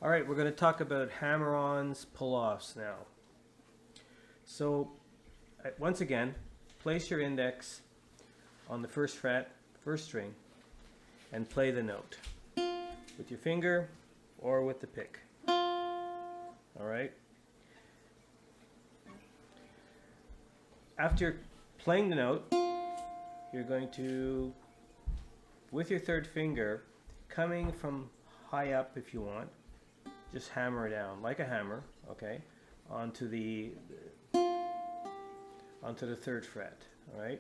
All right, we're going to talk about hammer-ons, pull-offs now. So, once again, place your index on the first fret, first string, and play the note with your finger or with the pick. All right. After playing the note, you're going to, with your third finger, coming from high up if you want, just hammer down like a hammer, okay, onto the third fret. All right.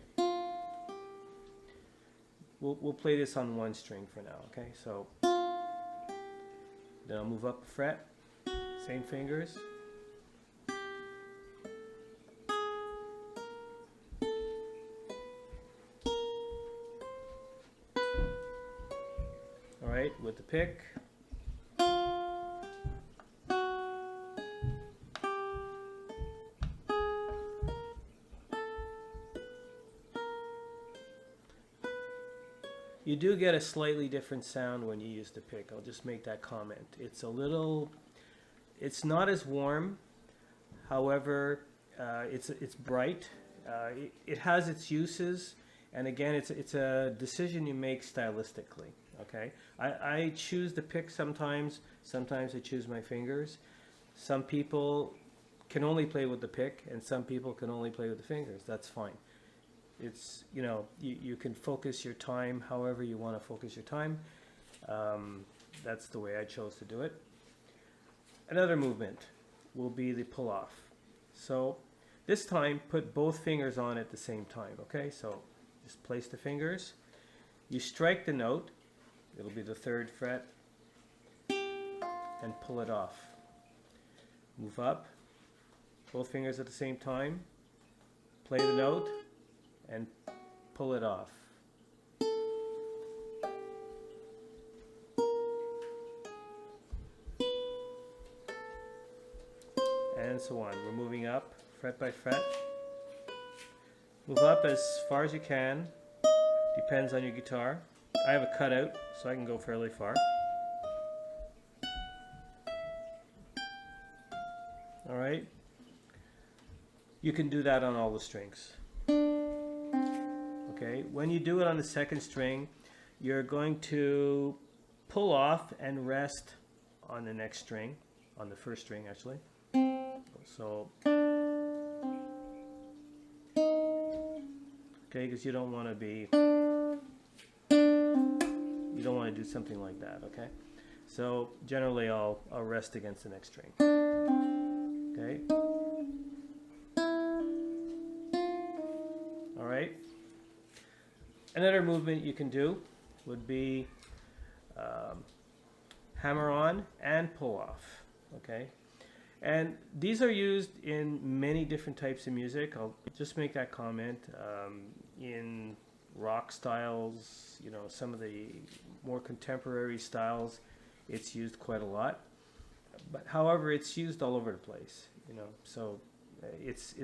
We'll play this on one string for now, okay? So then I'll move up a fret, same fingers. All right, with the pick. You do get a slightly different sound when you use the pick. I'll just make that comment. It's not as warm. However, it's bright. It has its uses, and again, it's a decision you make stylistically. Okay, I choose the pick sometimes. Sometimes I choose my fingers. Some people can only play with the pick, and some people can only play with the fingers. That's fine. It's, you can focus your time however you want to focus your time. That's the way I chose to do it. Another movement will be the pull off. So this time put both fingers on at the same time, okay? So just place the fingers. You strike the note. It'll be the third fret. And pull it off. Move up. Both fingers at the same time. Play the note. And pull it off. And so on. We're moving up fret by fret. Move up as far as you can. Depends on your guitar. I have a cutout, so I can go fairly far. All right. You can do that on all the strings. Okay, when you do it on the second string, you're going to pull off and rest on the next string, on the first string actually. So, okay, because you don't want to do something like that, okay? So generally I'll rest against the next string. Okay. All right. Another movement you can do would be hammer on and pull off, okay? And these are used in many different types of music. I'll just make that comment. In rock styles, some of the more contemporary styles, it's used quite a lot. But however, it's used all over the place, so it's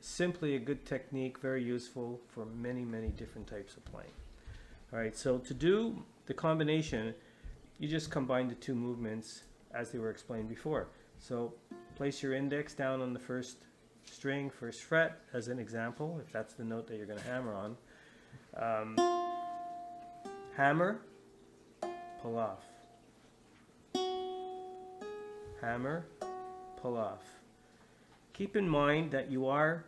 simply a good technique, very useful for many different types of playing. All right, so to do the combination, you just combine the two movements as they were explained before. So place your index down on the first string, first fret, as an example, if that's the note that you're going to hammer on. Hammer, pull off. Hammer, pull off. Keep in mind that you are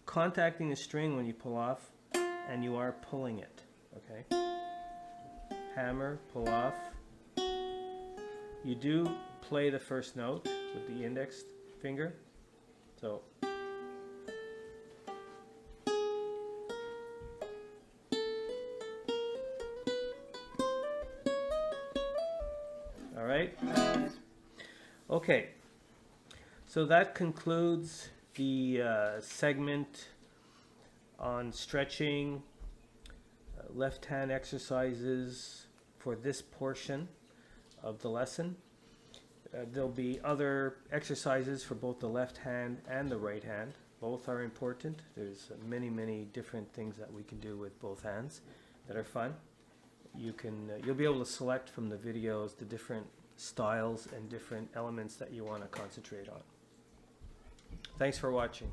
contacting the string when you pull off, and you are pulling it, okay? Hammer, pull off. You do play the first note with the index finger, so. All right. Okay. So that concludes the segment on stretching, left hand exercises for this portion of the lesson. There'll be other exercises for both the left hand and the right hand. Both are important. There's many different things that we can do with both hands that are fun. You'll be able to select from the videos the different styles and different elements that you want to concentrate on. Thanks for watching.